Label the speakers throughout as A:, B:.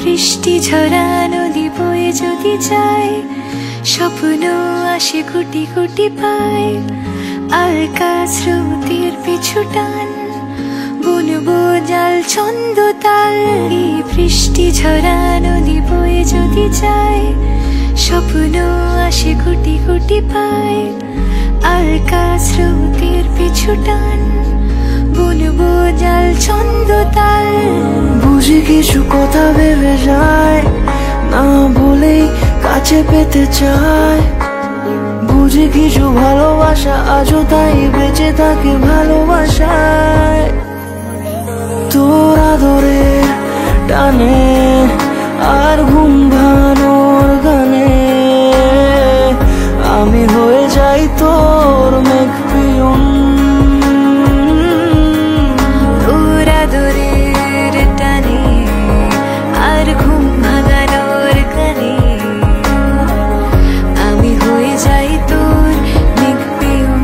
A: বৃষ্টি ঝরা নদী বয়ে যদি যায়, স্বপ্ন আসে কোটি কোটি পায়। আলকা স্রোতের পিছু টান, বুনবো জাল ছন্দ তাল। এই বৃষ্টি ঝরা নদী বয়ে যদি যায়, স্বপ্ন আসে কোটি কোটি পায়। আলকা স্রোতের পিছু টান, বুনবো জাল ছন্দ তাল।
B: বুঝি কিছু কথা ভেবে যায়, না বলেই কাছে পেতে চায়। বুঝি কিছু ভালোবাসা আজও তাই বেঁচে থাকে ভালোবাসায়। তোর আদরে টানে আর ঘুম ভাঙানোর গানে, আমি হয়ে যাই তোর মেঘ পিয়ন।
A: তোর আদরের টানে আর ঘুম ভাঙানোর গানে, আমি হয়ে যাই তোর মেঘ পিয়ন।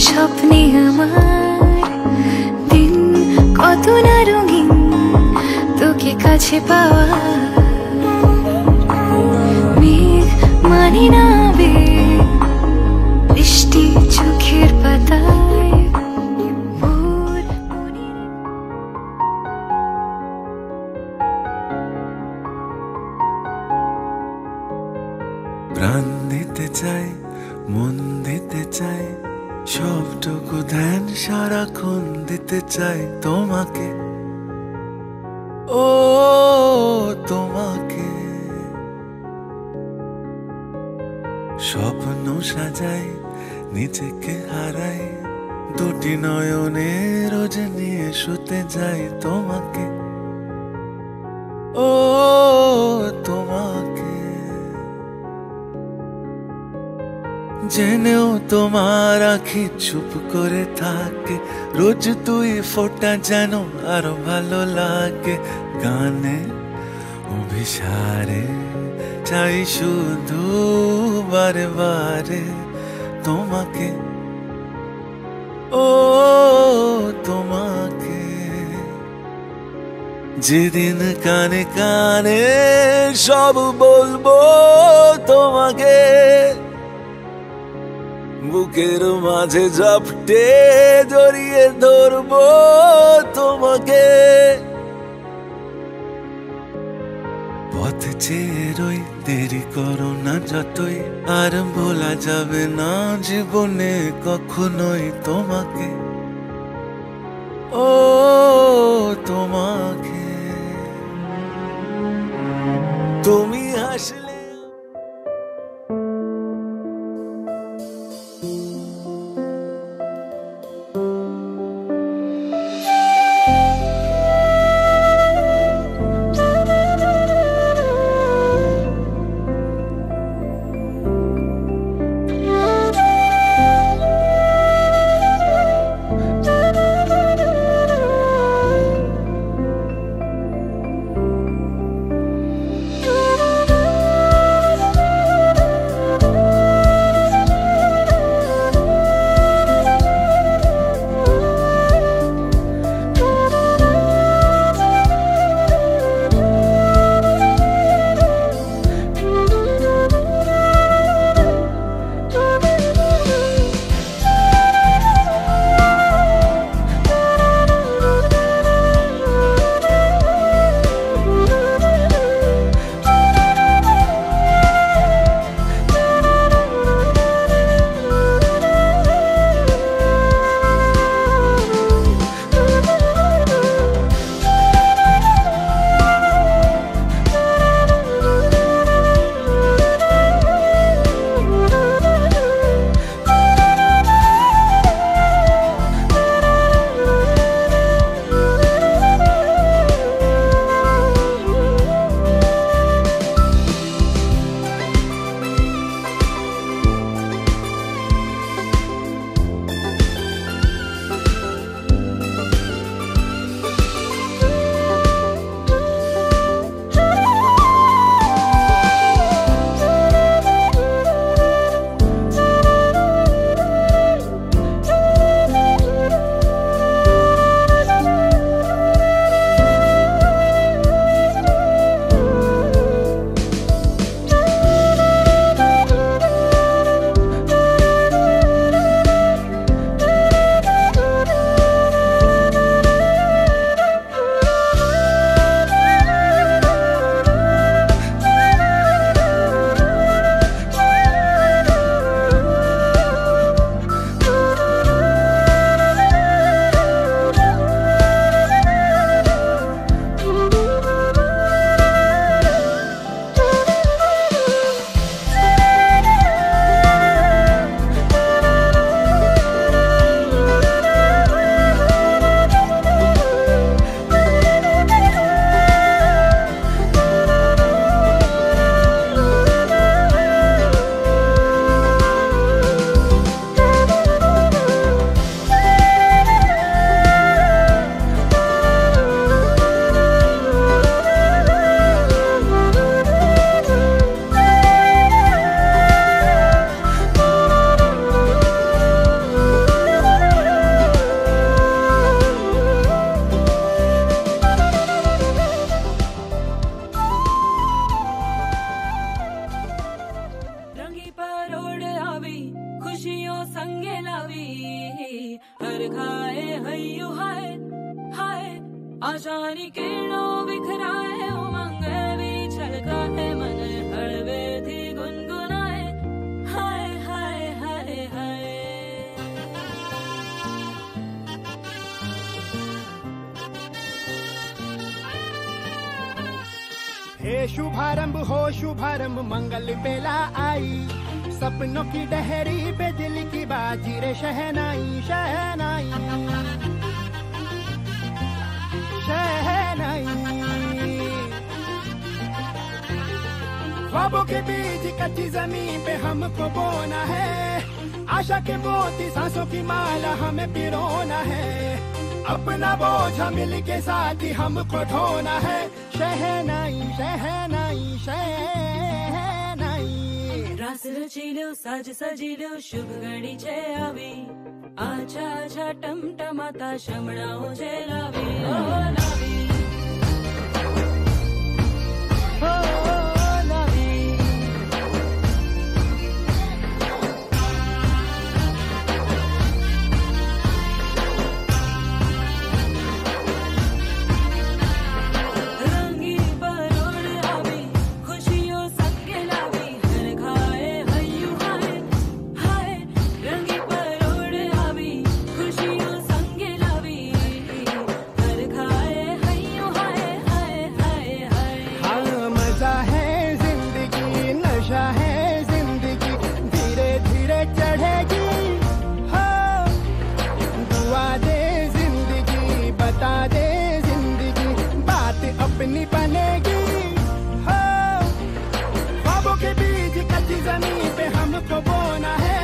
A: স্বপ্নে আমার দিন কত না রঙিন, তোকে কাছে পাওয়া। মেঘ মানে না আবেগ, বৃষ্টি চোখের পাতায়।
C: প্রাণ দিতে চাই, মন দিতে চাই, সবটুকু ধ্যান সারাক্ষণ দিতে চাই তোমাকে। ও তোমাকে স্বপ্ন সাজাই, নিজেকে হারাই, দুটি নয়নে রোজ নিয়ে শুতে যাই তোমাকে। ও তোমাকে জেনেও তোমার আখি চুপ করে থাকে, রোজ তুই ফোঁটা যেন আরো ভালো লাগে। গানে অভিসারে চাই শুধু বারে বারে তোমাকে। ও তোমাকে যেদিন কানে কানে সব বলবো তোমাকে, বুকের মাঝে ঝাপটে জড়িয়ে ধরবো তোমাকে। পথ চেয়ে রই, দেরি করো না যতই, আর ভোলা যাবে না জীবনে কখনোই তোমাকে। ও তোমাকে তুমি হাসলে
A: आशानी किरणों बिखराए उमंग भी छलकाए मन हड़बे थी गुनगुनाए हाय हाय हाय हाय।
D: हे शुभारंभ हो शुभारंभ मंगल बेला आई, सपनों की डहरी पे दिल की बाजी रे शहनाई शहनाई शहनाई। ख्वाबों के बीज कच्ची जमीन पे हमको बोना है, आशा के मोती सांसों की माला हमें पिरोना है, अपना बोझ मिल के साथ ही हमको ढोना है। शहनाई शहनाई शहनाई।
A: रास रचिलो साज सजिलो शुभ घड़ी छे आवी, आछा आछा टमटमाता शमणाओ जे लावी ओ लावी ओ लावी। रंगी परोड़ आवी खुशियों संगे लावी, हर खाए हयू हाय हाय। रंगी परोड़ आवी खुशियों संगे लावी, हर खाए हयू
D: अपनी बनेगी हो। ख्वाबों के बीज कच्ची जमीन पे हमको बोना है,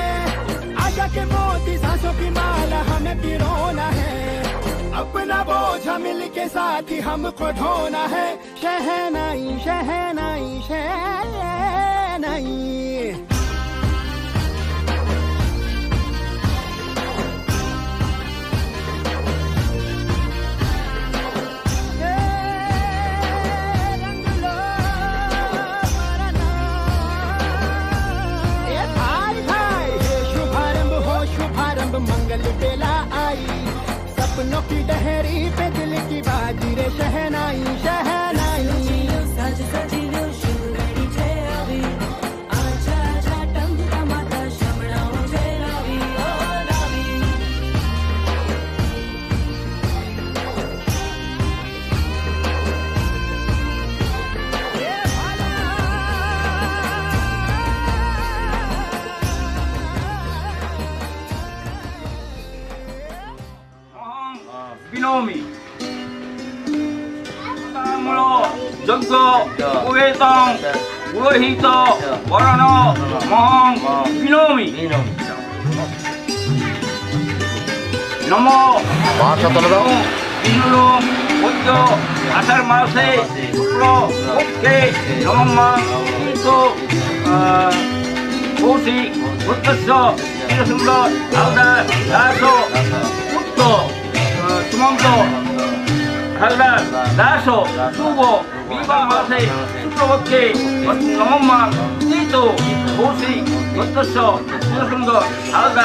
D: आशा के मोती सांसों की माला हमें पिरोना है। अपना बोझा मिल के साथ ही हमको ढोना है। शहनाई शहनाई शहनाई। मंगल बेला आई, सपनों की डहरी पे दिल की बाजी रे शहनाई शहनाई।
A: साज सजीलो शुभ घड़ी छे आवी, आजा आजा टमटमाता शमणाओ छे लावी ओ लावी।
E: 비노미 다음으로 전거 우회성 우회히터 원하노 멍 비노미 너모 비누로 원조 아살 마세 프로 오케이 너무만 또 오시 못했어 이랬습니다. 아우다 나서 또 주먹도 갈라 나서 수고 미방 마세 수고롭게 너무만 띠도 보시 어떠서 이렇습니다. 아우다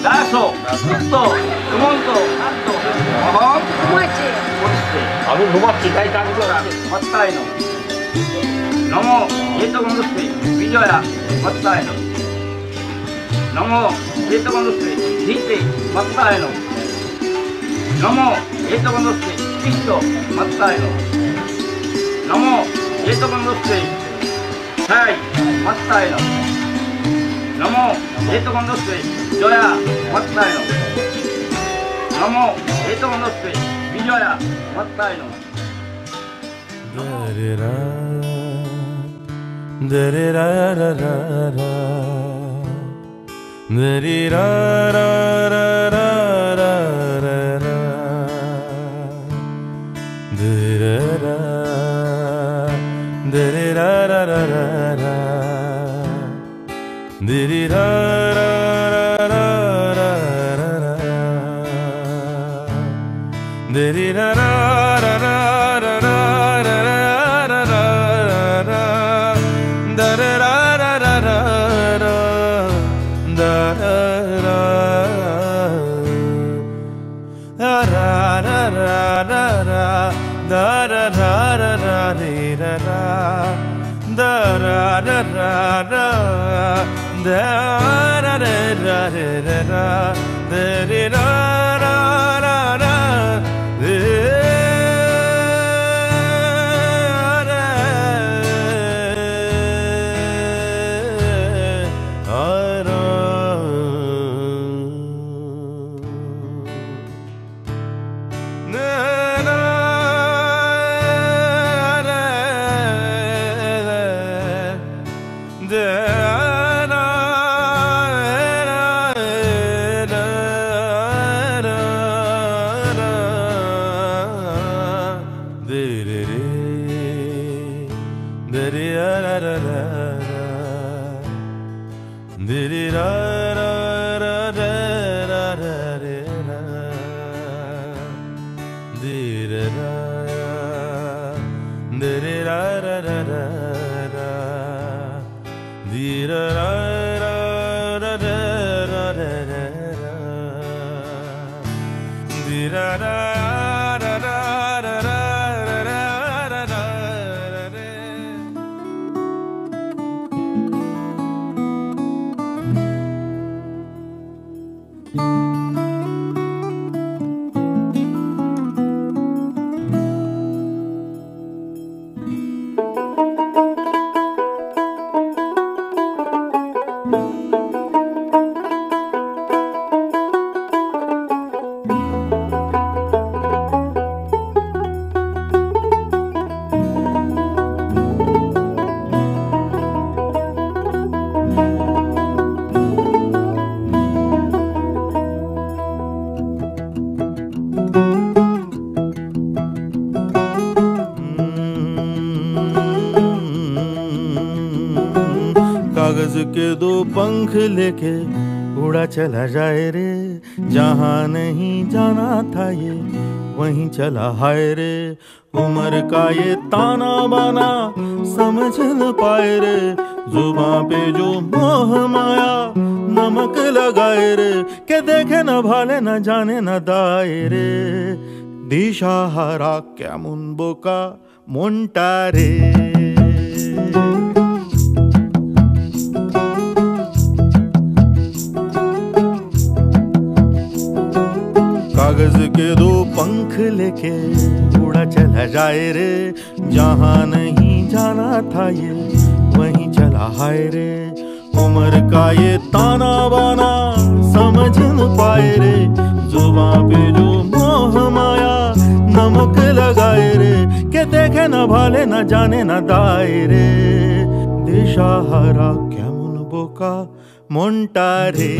E: 나서 또 주먹도 나도 고맙지 아무 고맙지 가이 가는 거라 맞다이노 너무 예떡은 비저야 맞다이노 너무 예떡은 디티 맞다이노 너무 예떡은 피스토 맞다이노 너무 예떡은 사이 맞다이노 너무 예떡은 저야 맞다이노 너무 예떡은 비저야 맞다이노
F: कागज के दो पंख लेके उड़ा चला जाए रे, जहाँ नहीं जाना था ये वहीं चला हाय रे। उम्र का ये ताना बाना समझ न पाए रे, जुबां पे जो मोह माया नमक लगाए रे, के देखे न भाले न जाने न दाए रे। दिशा हरा क्या मुनबोका मोंटारे। कागज के दो पंख लेके उड़ा चला जाए रे, जहाँ नहीं जाना था ये वहीं चला हाय रे। उम्र का ये ताना बाना समझ न पाए रे, जुबां पे जो मोह माया नमक लगाए रे, के देखे न भाले न जाने न दाए रे। दिशा हरा क्या मुनबोका मोंटारे।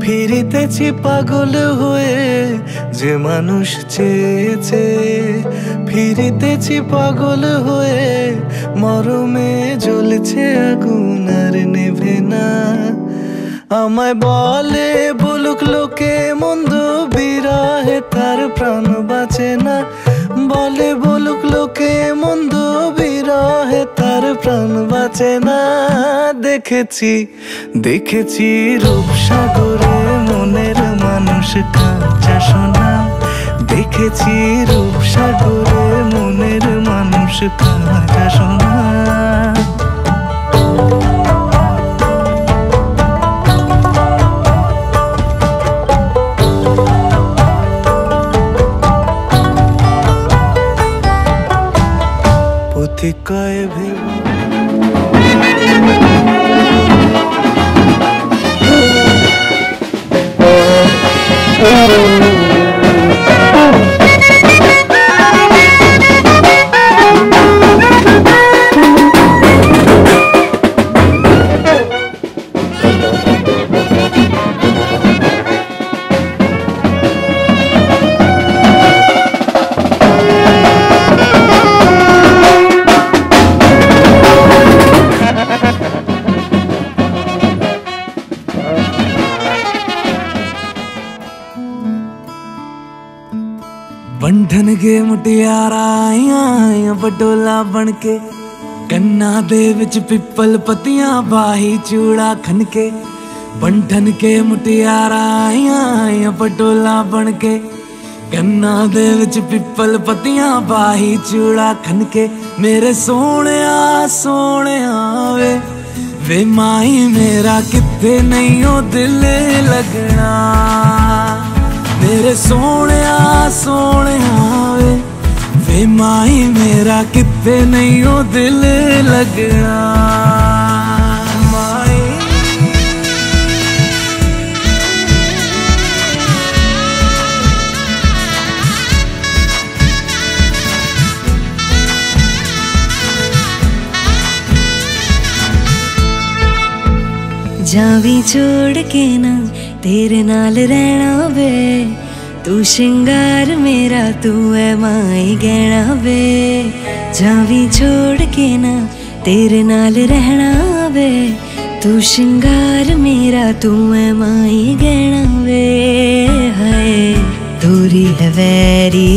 B: ফিরিতেছি পাগল হয়ে, যে মানুষ চেয়েছে ফিরিতেছি পাগল হয়ে, মরমে জ্বলছে আগুন আর নেভে না। আমায় বলে বলুক লোকে মন্দ, বিরহে তার প্রাণ বাঁচে না। বলে বলুক লোকে মন্দ, বিরহে তার প্রাণ বাঁচে না। দেখেছি দেখেছি রূপসাগরে মনের মানুষ কাঁচা সোনা। দেখেছি রূপসাগরে মনের মানুষ কাঁচা সোনা। কয় ভেব बंधन के मुटियारा आइया बटोला बनके, कन्ना दे विच पिपल पतियां बाही चूड़ा खनके। बंधन के मुटियारा आइया बटोला बनके, कन्ना दे विच पिपल पतियां बाही चूड़ा खनके। मेरे सोने वे माही मेरा किथे नहीं हो दिल लगना। मेरे सोने वे माही मेरा किथे नहीं हो दिल लगना। माही
A: जावी छोड़ के ना तेरे नाल रहना वे, तू श्रृंगार मेरा तू है माई गहना वे। जावी छोड़ के ना तेरे नाल रहना वे, तू श्रृंगार मेरा तू है माई गहना वे। हाय दूरी है वैरी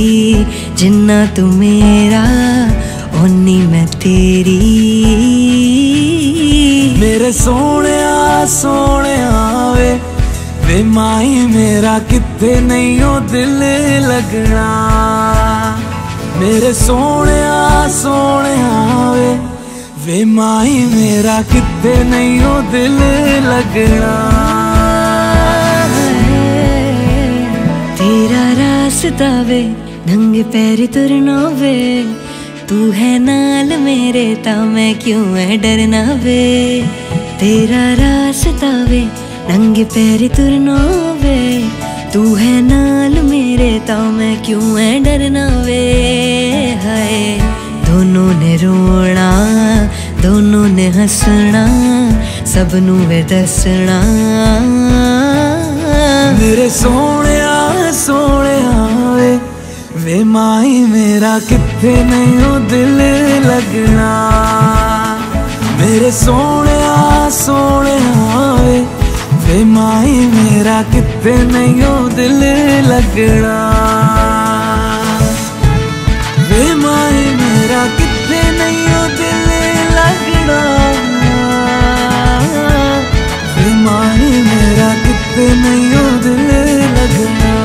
A: जिन्ना तू मेरा, ओनी मैं तेरी।
B: मेरे सोने वे वे माई मेरा किथे नहीं हो दिल लगना, मेरे सोहणिया सोहणिया वे माई मेरा किथे नहीं हो दिल लगना।
A: तेरा रास्ता वे नंगे पैर तुरना वे, तू है नाल मेरे ता मैं क्यों है डरना वे। तेरा रास्ता वे नंगे पैर तुरना वे, तू है नाल मेरे ता मैं क्यों है डरना वे। हाय दोनों ने रोना दोनों ने हंसना, सबनू वे दसना।
B: मेरे सोहणिया सोहणिया वे माई मेरा किथे नहीं हो दिल लगना, मेरे सोहणिया सोहणिया वे माई मेरा किथे नहीं हो दिल लगना। वे माई मेरा किथे नहीं हो दिल लगना, वे माई मेरा किथे नहीं हो दिल लगना।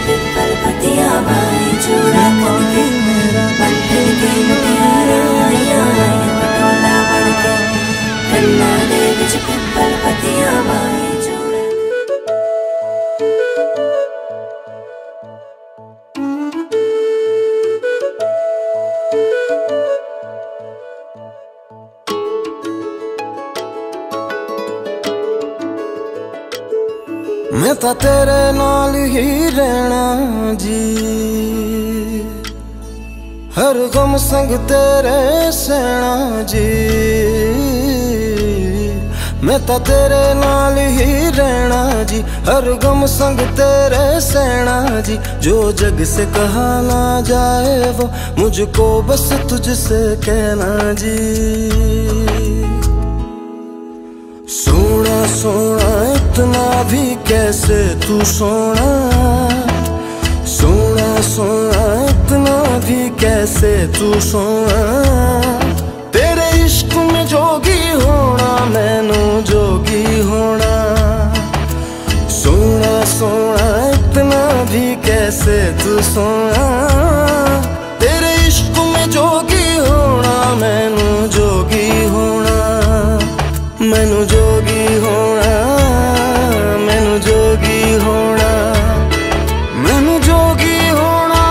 A: पिपल पतिया बाई चूड़ा करके मेरा बंधन के मुटियारा पटोला बनके, कन्ना दे विच पिपल पतिया बाई चूड़ा।
G: मैं तो तेरे नाल ही रहना जी, हर गम संग तेरे सहना जी। मैं तो तेरे नाल ही रहना जी, हर गम संग तेरे सहना जी। जो जग से कहा ना जाए वो मुझको बस तुझसे कहना जी। सोना सोना इतना भी कैसे तू सोना, सोना सोना इतना भी कैसे तू सोना। तेरे इश्क में जोगी होना मैनू जोगी होना, सोना सोना इतना भी कैसे तू सोना। तेरे इश्क में जोगी होना मैनू जोगी होना, मैनू जोगी होना, मैनू जोगी होना, मैनू जोगी होना।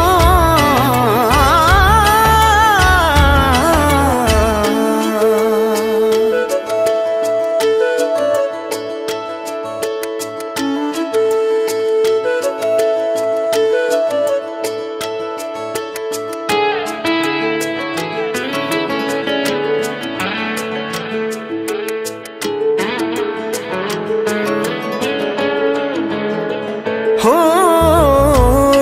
G: हो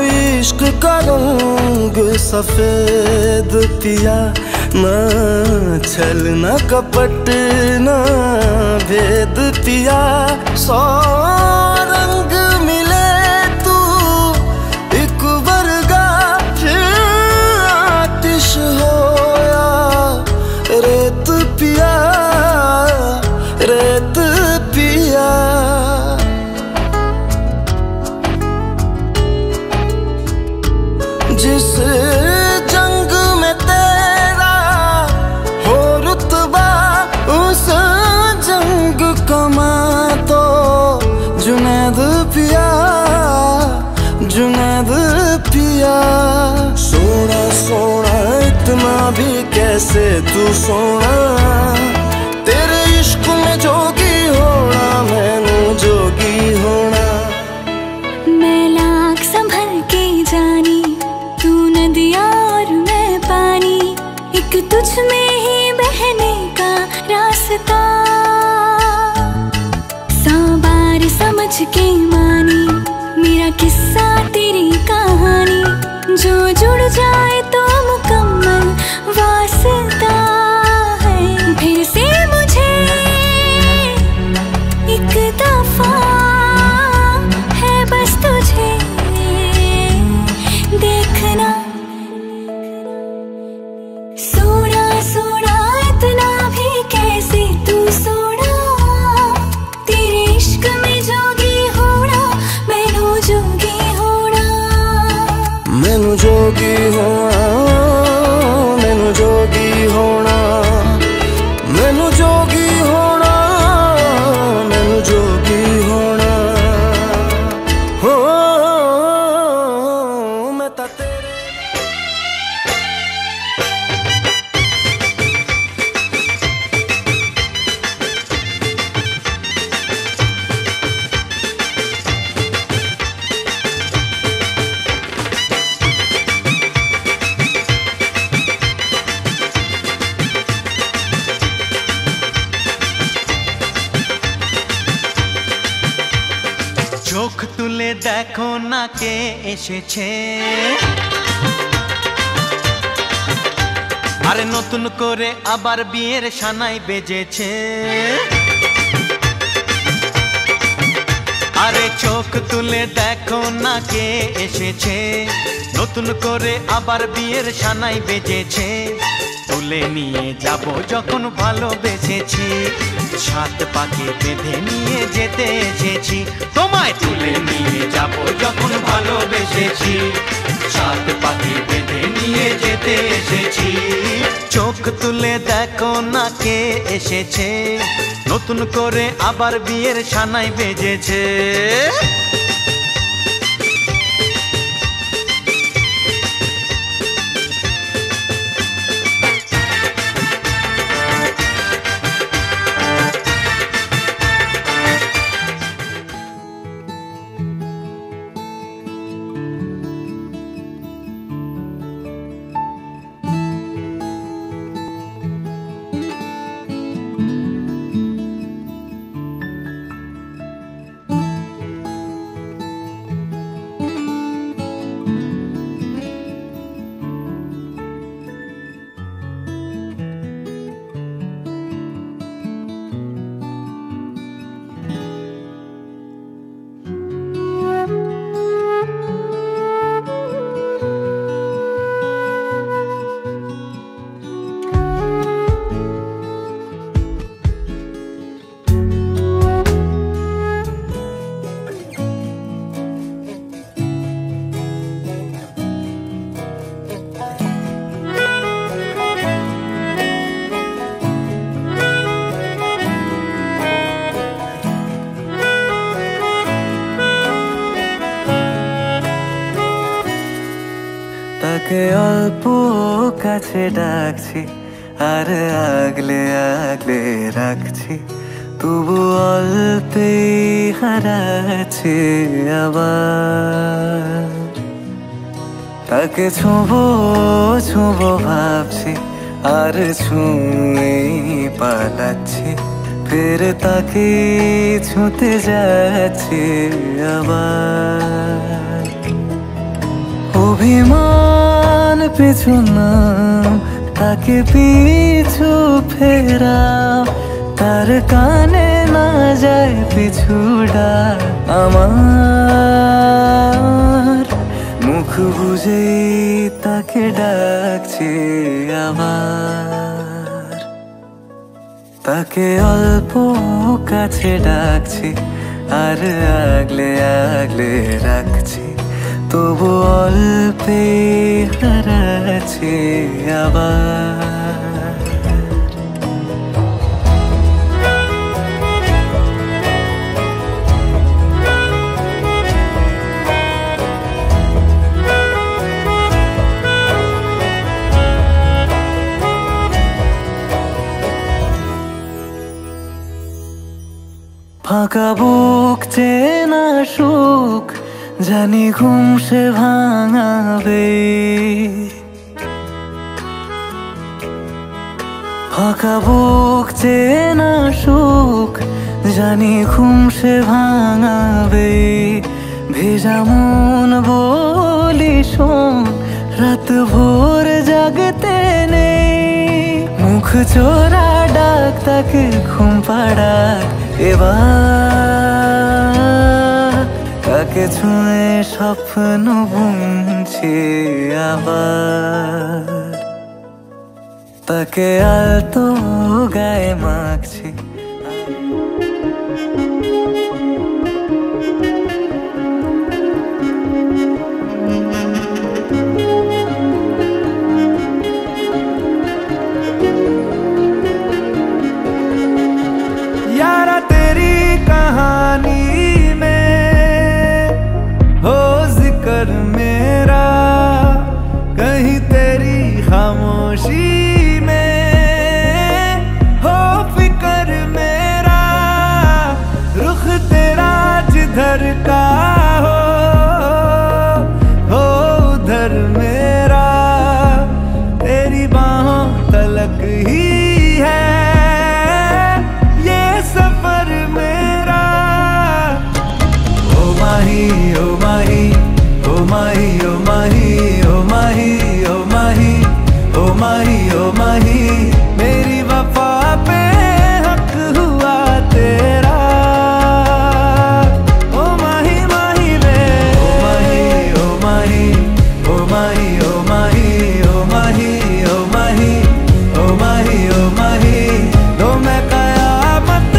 G: इश्क का रंग सफेद पिया, ना छल ना कपट ना भेद पिया। सौ रंग मिले तू एक वर्गा, फिर आतिश होया रेत पिया, रेत पिया। जिस जंग में तेरा हो रुतबा, उस जंग कमा तो जुनैद पिया, जुनैद पिया। सोना सोना इतना भी कैसे तू सोना, तेरे इश्क में जोगी होना मैनू जोगी होना।
A: मैं लाख संभल के जानी, तू नदिया और मैं पानी, एक तुझ में ही बहने का रास्ता। 100 बार समझ के मानी मेरा किस्सा तेरी कहानी, जो जुड़ जाए तो मुकम्मल वास्ता है। फिर से मुझे एक दफा है बस तुझे देखना। सोना
G: जोगी होना, मैनू जोगी होना, मैनू जोगी होना, मैनू जोगी होना। हो मैं ता तेरे
H: চোখ তুলে দেখো না কে এসেছে, আরে নতুন করে আবার বিয়ের সানাই বেজেছে। আরে চোখ তুলে দেখো না কে এসেছে, নতুন করে আবার বিয়ের সানাই বেজেছে। তুলে নিয়ে যাব যখন ভালোবেসেছি, সাত পাকে বেঁধে নিয়ে যেতে এসেছি। তোমায় তুলে নিয়ে যাব যখন ভালোবেসেছি, সাত পাকে বেঁধে নিয়ে যেতে এসেছি। চোখ তুলে দেখো না কে এসেছে, নতুন করে আবার বিয়ের সানাই বেজেছে।
I: তাকে অল্প কাছে ডাকছি আর আগলে আগলে রাখছি, তবু অল্পে হারাচ্ছি আবার। তাকে ছোঁবো ছোঁবো ভাবছি আর ছুঁয়ে পালাচ্ছি, ফের তাকে ছুঁতে যাচ্ছি আবার। অভিমান পিছু নাম, তাকে পিছু ফেরাও, তার কানে না যায় পিছু ডাক আমার। মুখ বুঝেই তাকে ডাকছি আবার। তাকে অল্প কাছে ডাকছি আর আগলে আগলে রাখছি, তবু অল্পে হারাচ্ছি আবার। ফাঁকা বুক চেনা সুখ জানি ঘুম সে ভাঙাবে, ফাঁকা বুক চেনা সুখ জানি ঘুম সে ভাঙাবে। ভেজা মন বলি শোন, রাত ভোর জাগতে নেই, মুখ চোরা ডাক তাকে ঘুম পাড়াক এবার। তাকে ছুঁয়ে স্বপ্ন বুনছি আবার। তাকে আলতো গায়ে মাখছি, सफर मेरा तेरी बाहों तलक ही है, ये सफर मेरा। ओ माही ओ माही ओ माही ओ माही ओ माही ओ माही ओ माही ओ माही, मेरी वफा पे हक हुआ तेरा। ओ माही माही वे ओ माही ओ माही ओ माही ओ माही ओ माही ओ माही ओ माही ओ माही, तो मैं कयामत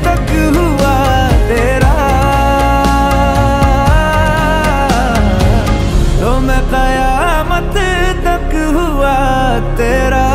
I: तक हुआ तेरा, तो मैं कयामत तक हुआ तेरा।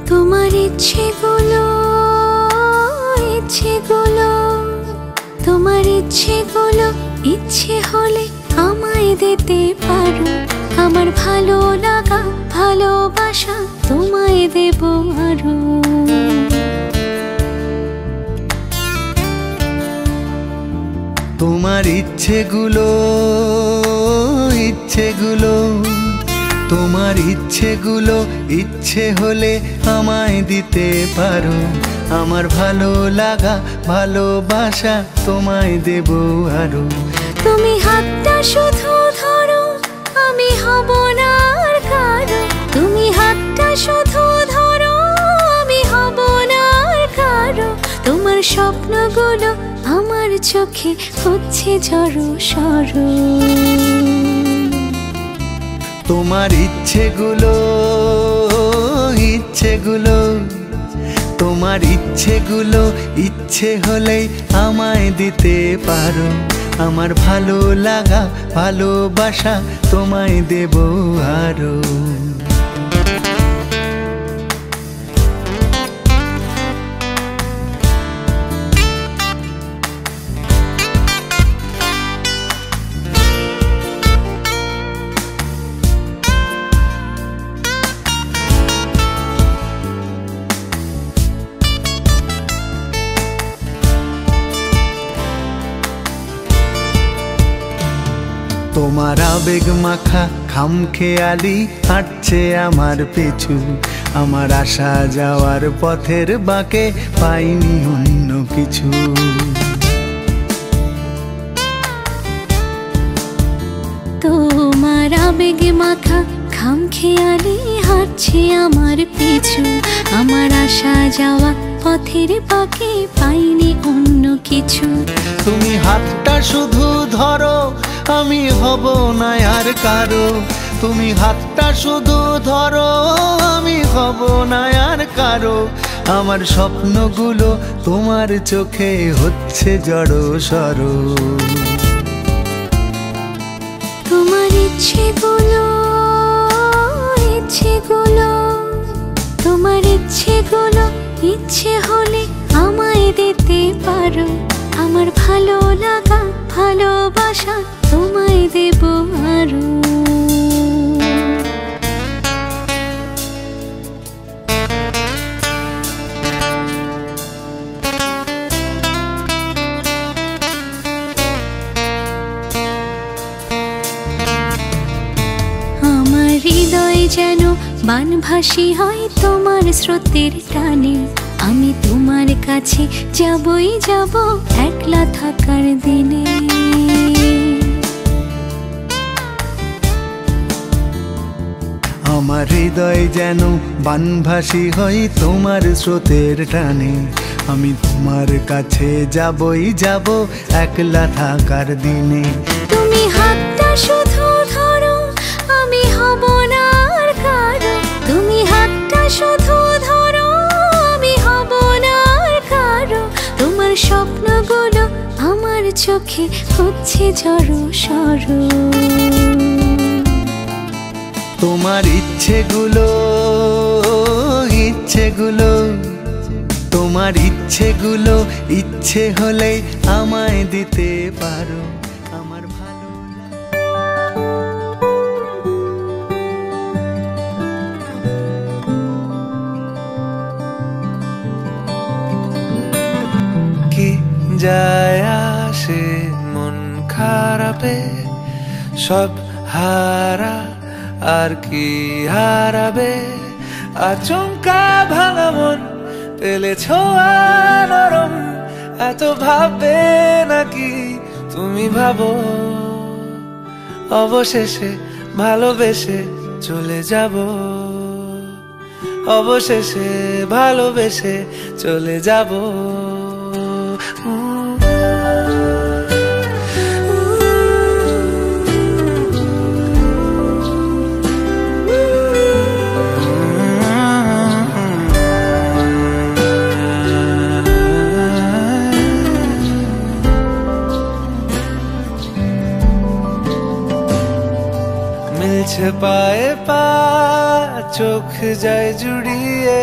A: তোমার ইচ্ছেগুলো ইচ্ছেগুলো, তোমার ইচ্ছেগুলো ইচ্ছে হলে আমায় দিতে পারো। আমার ভালো লাগা ভালোবাসা তোমায় দেব আরো।
H: তোমার ইচ্ছেগুলো ইচ্ছেগুলো, তোমার ইচ্ছেগুলো ইচ্ছে হলে আমায় দিতে পারো। আমার ভালো লাগা ভালোবাসা তোমায় দেব আরো।
A: তুমি হাতটা শুধু ধরো, আমি হব না আর কারো। তুমি হাতটা শুধু ধরো, আমি হব না আর কারো। তোমার স্বপ্নগুলো আমার চোখে হচ্ছে ঝড়ো সরো।
H: তোমার ইচ্ছেগুলো ইচ্ছেগুলো, তোমার ইচ্ছেগুলো ইচ্ছে হলেই আমায় দিতে পারো। আমার ভালো লাগা ভালোবাসা তোমায় দেব আরো। তোমার আবেগ মাখা খামখেয়ালি হাঁটছে আমার পিছু। আমার আসা যাওয়ার পথের বাঁকে পাইনি অন্য কিছু।
A: তোমার আবেগ মাখা খামখেয়ালি হাঁটছে আমার পিছু। আমার আসা যাওয়া পথের বাঁকে পাইনি অন্য কিছু।
H: তুমি হাতটা শুধু ধরো, আমি হব না আর কারো। তুমি হাতটা শুধু ধরো, আমি হব না আর কারো। আমার স্বপ্নগুলো তোমার চোখে হচ্ছে জড়ো সরো।
A: তোমার ইচ্ছেগুলো ইচ্ছেগুলো, তোমার ইচ্ছেগুলো ইচ্ছে হলে আমায় দিতে পারো। আমার ভালো লাগা ভালোবাসা তোমায় দেব আরো। আমার হৃদয় যেন বানভাসী হয় তোমার স্রোতের টানে। আমি তোমার কাছে যাবই যাব একলা থাকার দিনে।
H: আমার হৃদয় যেন বানভাসী হয় তোমার স্রোতের টানে। আমি তোমার কাছে যাবই যাব একলা থাকার দিনে।
A: তুমি হাতটা শুধু ধরো, আমি হব না আর কারো। তুমি হাতটা
J: চোখে হচ্ছে জড়ো সরো।
H: তোমার ইচ্ছেগুলো ইচ্ছেগুলো তোমার ইচ্ছেগুলো ইচ্ছে হলে আমায় দিতে পারো। আমার ভালো
B: কি যায় আসে মন খারাপে, সব হারা আর কি হারাবে। আচমকা ভাঙা মন পেলে ছোঁয়া নরম, এত ভাববে নাকি তুমি ভাবো। অবশেষে ভালোবেসে চলে যাব, অবশেষে ভালোবেসে চলে যাব। মিলছে পায়ে পা, চোখ যায় জুড়িয়ে,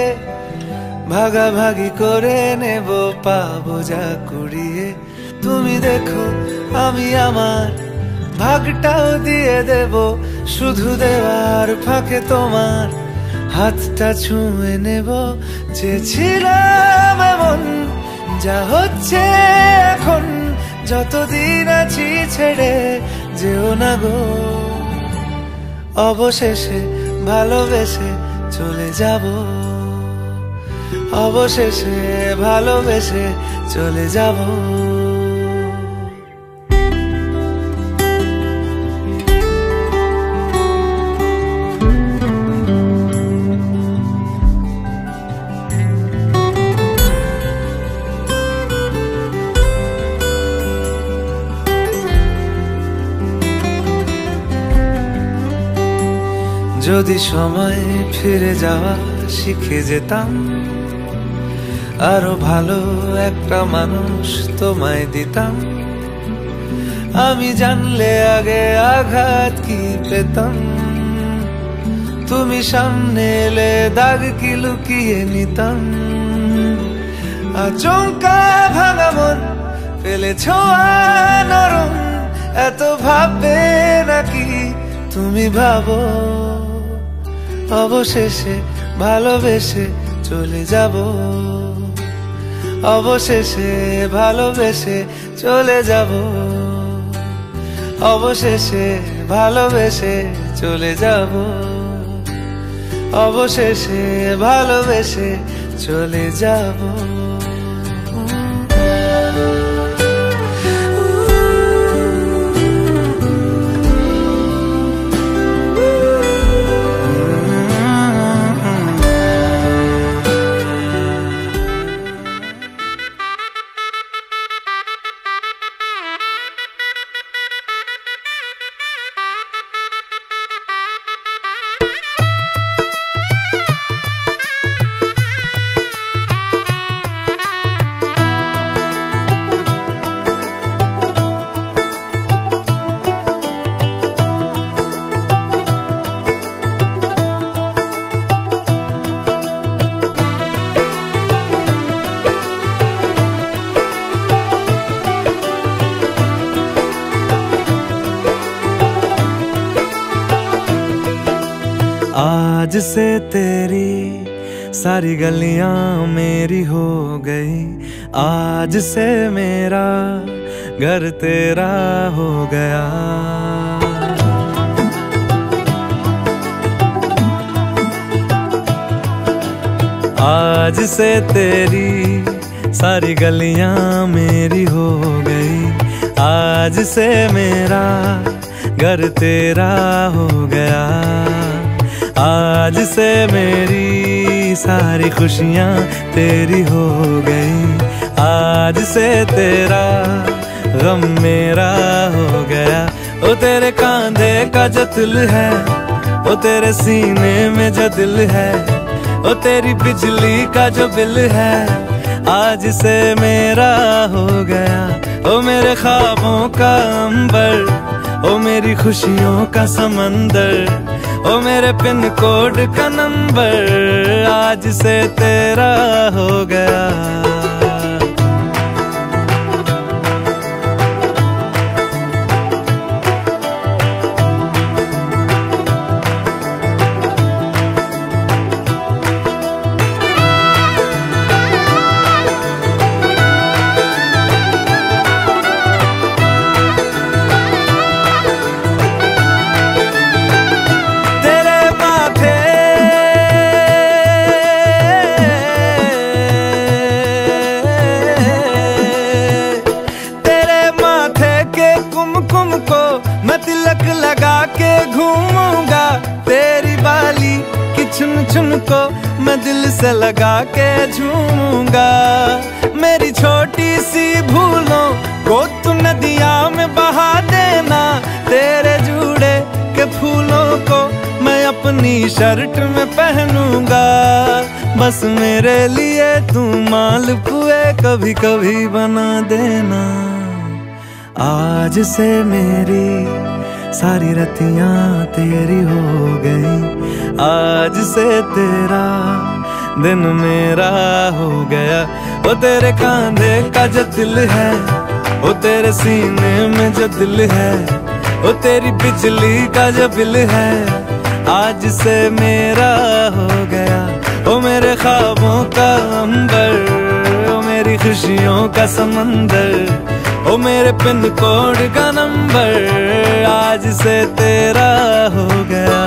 B: ভাগাভাগি করে নেব পাবো যা কুড়িয়ে। তুমি দেখো আমি আমার ভাগটাও দিয়ে দেব, শুধু দেওয়ার ফাঁকে তোমার হাতটা ছুঁয়ে নেব। চেয়েছিলাম এমন যা হচ্ছে এখন, যতদিন আছি ছেড়ে যেও না গো। অবশেষে ভালোবেসে চলে যাব, অবশেষে ভালোবেসে চলে যাব। যদি সময় ফিরে যাওয়া শিখে যেতাম, আরো ভালো একটা মানুষ তোমায় দিতাম। আমি জানলে আগে আঘাত কি পেতাম, তুমি সামনে এলে দাগ কি লুকিয়ে নিতাম। আচমকা ভাঙা মন পেলে ছোঁয়া নরম, এত ভাববে নাকি তুমি ভাবো। অবশেষে ভালোবেসে চলে যাব, অবশেষে ভালোবেসে চলে যাব, অবশেষে ভালোবেসে চলে যাব, অবশেষে ভালোবেসে চলে যাব। आज से तेरी सारी गलियां मेरी हो गई, आज से मेरा घर तेरा हो गया। आज से तेरी सारी गलियां मेरी हो गई, आज से मेरा घर तेरा हो गया। आज से मेरी सारी खुशियाँ तेरी हो गई, आज से तेरा गम मेरा हो गया। ओ तेरे कांधे का जो दिल है, ओ तेरे सीने में जो दिल है, ओ तेरी बिजली का जो बिल है, आज से मेरा हो गया,
I: ओ मेरे ख्वाबों का अंबर, ओ मेरी खुशियों का समंदर, ओ मेरे पिन कोड का नंबर आज से तेरा हो गया। लगा के घूमूंगा तेरी बाली की चुन चुन को मैं दिल से लगा के झूमूंगा। मेरी छोटी सी भूलों को तू नदिया में बहा देना, तेरे जूड़े के फूलों को मैं अपनी शर्ट में पहनूंगा। बस मेरे लिए तू मालपुए कभी कभी बना देना। आज से मेरी सारी रतियां तेरी हो गई, आज से तेरा दिन मेरा हो गया। वो तेरे कांधे का जो दिल है, वो तेरे सीने में जो दिल है, वो तेरी बिजली का जो बिल है आज से मेरा हो गया। वो मेरे ख्वाबों का अंबर, वो मेरी खुशियों का समंदर, ओ मेरे पिन कोड का नंबर आज से तेरा हो गया।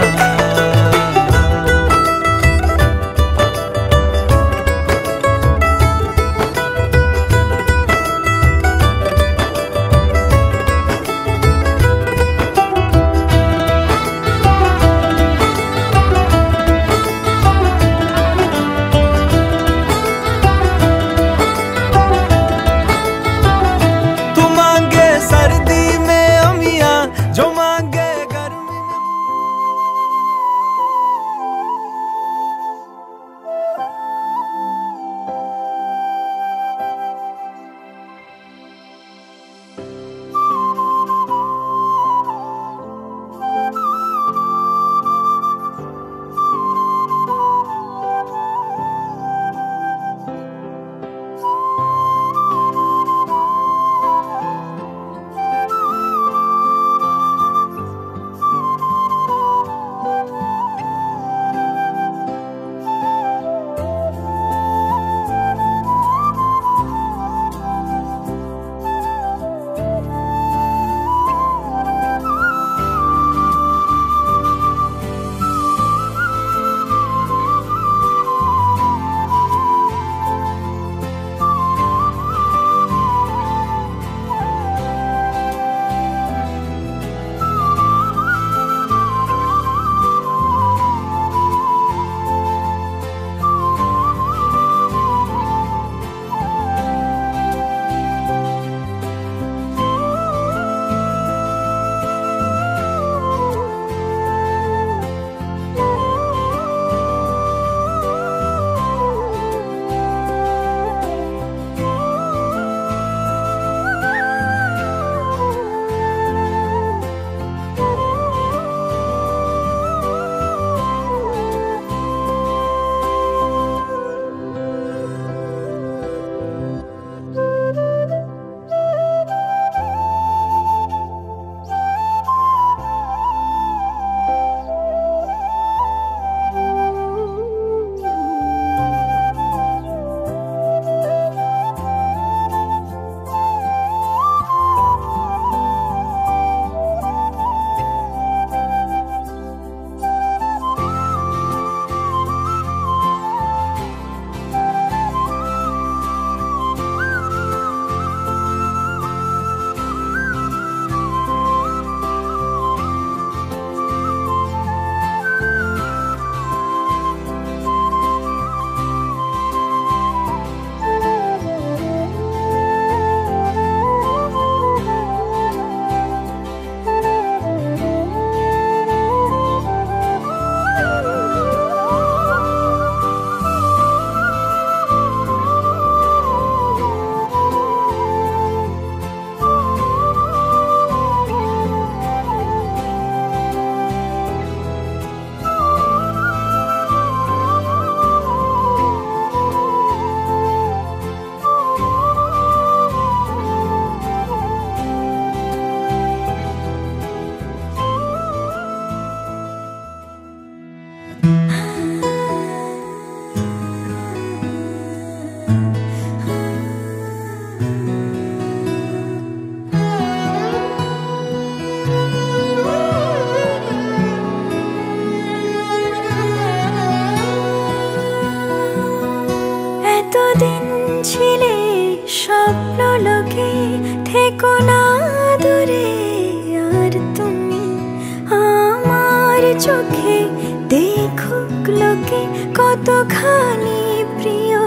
J: কতখানি প্রিয়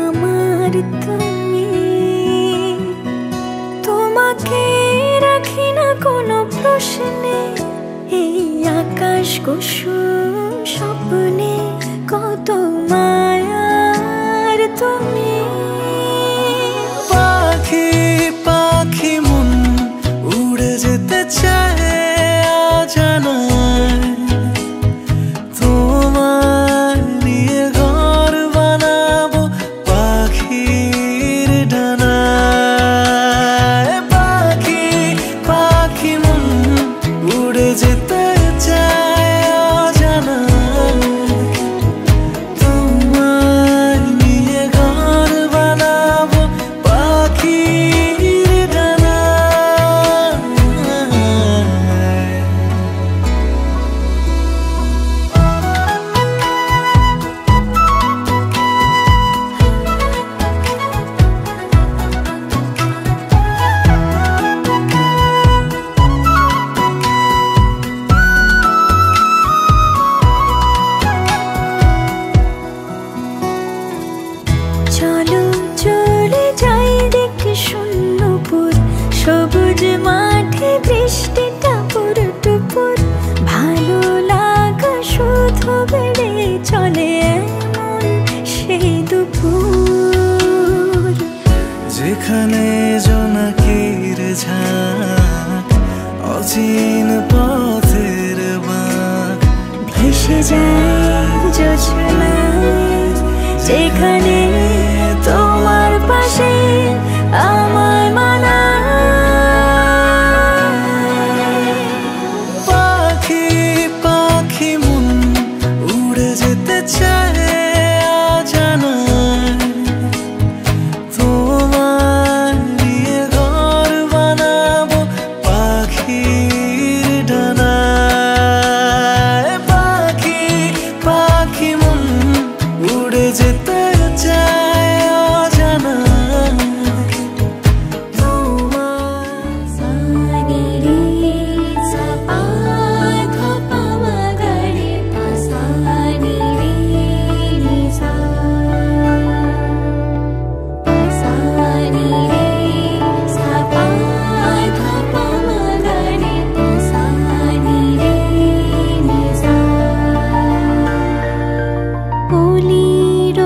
J: আমার তুমি, তোমাকে রাখি না কোনো প্রশ্নে, এই আকাশ কুসুম স্বপ্নে কত মায়ার তুমি।
I: পাখি পাখি মন উড়ে যেতে চায় অজানায়, তোমার নিয়ে ঘর বানাবো পাখির ডানায়। পাখি পাখি মন উড়ে যেতে চায় অজানায়, তোমার নিয়ে ঘর বানাবো পাখির ডানায়।
J: চলো চলে যাই দেখে শূন্যপুর, সবুজ মাঠে বৃষ্টি টাপুর টুপুর, ভালো লাগা শুধু বেড়ে চলে এমন সেই দুপুর।
I: যেখানে জোনাকির ঝাঁক, অচিন পথের বাঁক,
J: ভেসে যায় জোছনায়, যেখানে তোমার পাশে আমায় মানায়।
I: পাখি পাখি মন উড়ে যেতে চায় অজানায়, তোমার নিয়ে ঘর বানাবো পাখির ডানায়। পাখি পাখি মন উড়ে যেতে চায় অজানায়, তোমার
J: সানি রে সা পা ধা পা মা গা রে পা, সানি রে নি সা, সানি রে সা পা ধা পা মা গা রে পা, সানি রে নি সা। অলির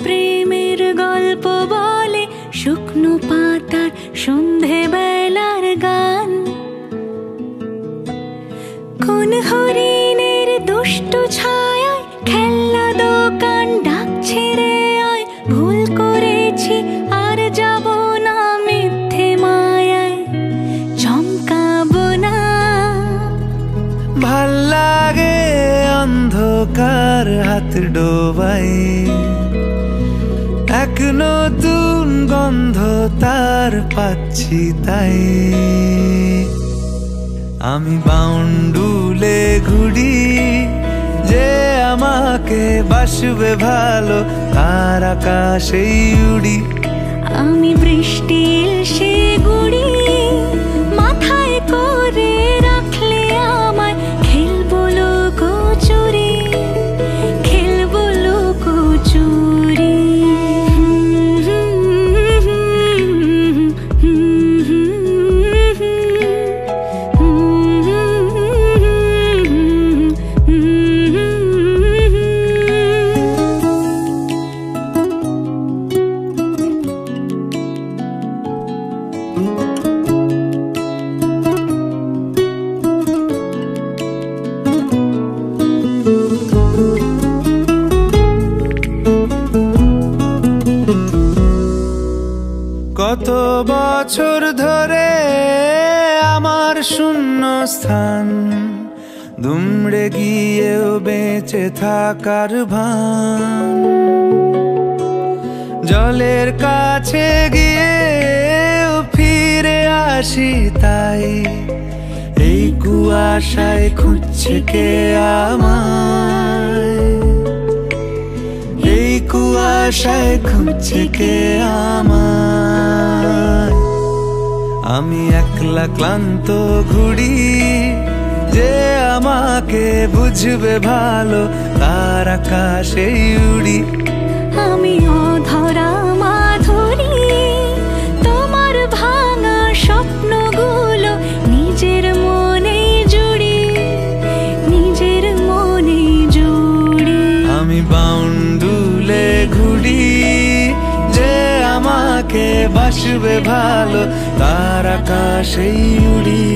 A: প্রেমের গল্প বলে শুকনো পাতার সন্ধে বেলার গান। কোন হরিণের দুষ্টু ছায়ায় খেলনা দোকান ডাকছে রে আয়, ভুল করেছি আর যাব না মিথ্যে মায়ায় চমকাবো না।
I: ভাল লাগে অন্ধকার হাত ডোবাই, এক নতুন গন্ধ তার পাচ্ছি তাই। আমি বাউন্ডুলে ঘুরি, যে আমাকে বাসবে ভালো তার আকাশেই উড়ি।
A: আমি বৃষ্টির সে গুড়ি, মাথায় করে রাখলে আমায় খেলবো লুকোচুরি, খেলবো লুকোচুরি।
I: কত বছর ধরে আমার শূন্য স্থান, দুমড়ে গিয়েও বেঁচে থাকার ভান। জলের কাছে গিয়েও ফিরে আসি তাই, এই কুয়াশায় খুঁজছে কে আমায়, এই কুয়াশায় খুঁজছে কে আমায়। আমি একলা ক্লান্ত ঘুরি, যে আমাকে বুঝবে ভালো তার আকাশেই উড়ি।
A: আমি অধরা মাধুরী, তোমার ভাঙা স্বপ্নগুলো নিজের মনে জুড়ি, নিজের মনে জুড়ি।
I: আমি বাউন্ডুলে ঘুরি, যে আমাকে বাসবে ভালো তার আকাশেই উড়ি।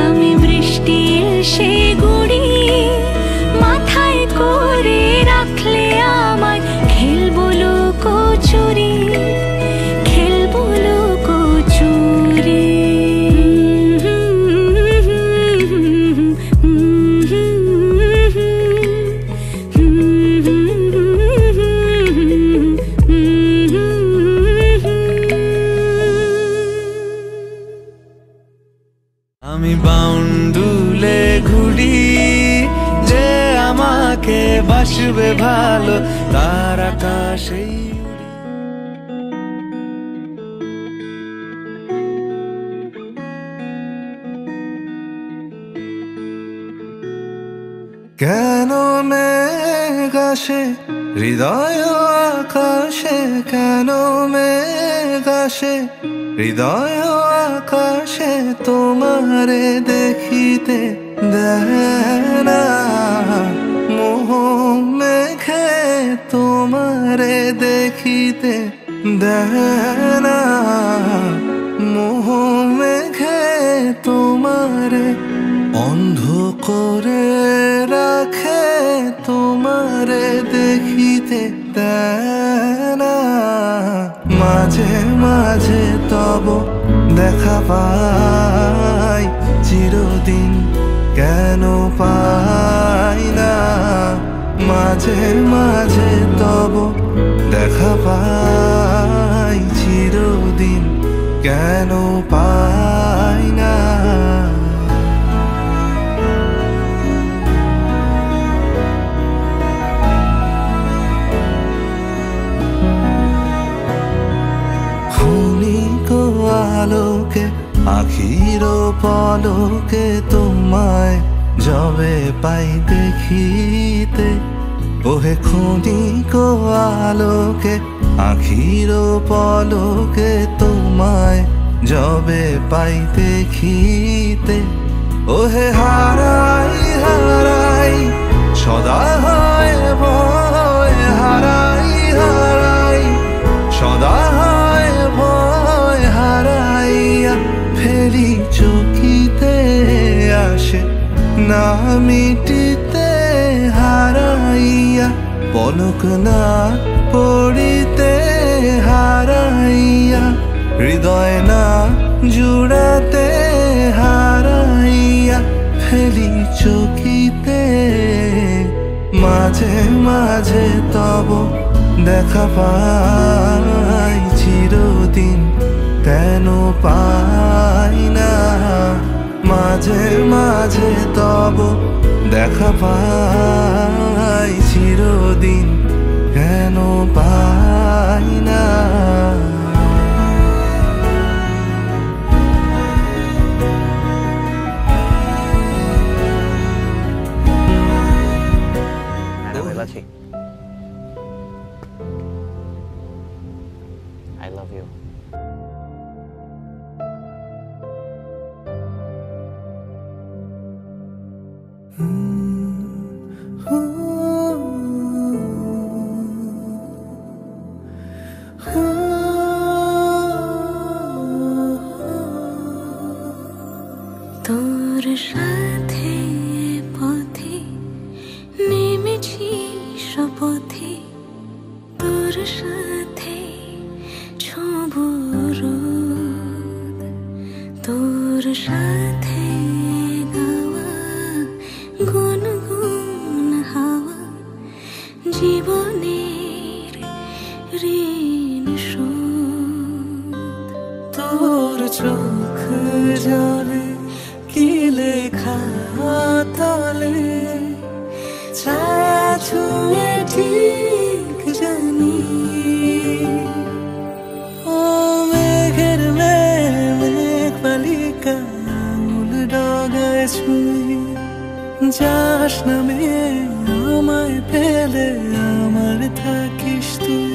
A: আমি বৃষ্টির সে গুড়ি, মাথায় করে রাখলে আমায় খেলবো লুকোচুরি, খেলবো লুকোচুরি।
I: আমি বাউন্ডুলে ঘুরি, যে আমাকে বাসবে ভালো তার আকাশেই উড়ি।
B: কেন মেঘ আসে হৃদয় আকাশে, কেন মেঘ আসে হৃদয় আকাশে, তোমারে দেখিতে দেয় না মোহ মেঘে, তোমারে দেখিতে দেয় না মোহ মেঘে, তোমারে অন্ধ করে রাখে, তোমারে দেখিতে দেয় না। মাঝে মাঝে তব দেখা পাই, চিরদিন কেন পাই না। মাঝে মাঝে তব দেখা পাই, চিরদিন কেন পাই না। আলোকে আখির পলকে তোমায় যবে পাই দেখিতে, ওহে ক্ষণিক আলোকে আখির পলকে তোমায় যবে পাই দেখিতে, ওহে হারাই হারাই সদা হয় ভয়, হারাই হারাই
I: মিটিতে হারাইয়া পলক না পড়িতে হারাইয়া হৃদয় না জুড়াতে হারাইয়া ফেলি চকিতে মাঝে মাঝে তব দেখা পাই চিরদিন কেন পাই না মাঝে মাঝে তব দেখা পাই চিরদিন কেন পাই না
K: I love you.
J: তোর সাথে পথে নেমেছি শপথে তোর সাথে ছোঁব রোদ তোর সাথে গাওয়া গুনগুন হাওয়া জীবনের ঋণ শোধ
I: তোর চোখ জলে কি লেখা তলে ছায়া ছুঁয়ে ঠিক জানি ও মেঘের মেঘ পালিকা মূল ডগায় ছুঁই যাস নামে আমায় পেলে আমার থাকিস তুই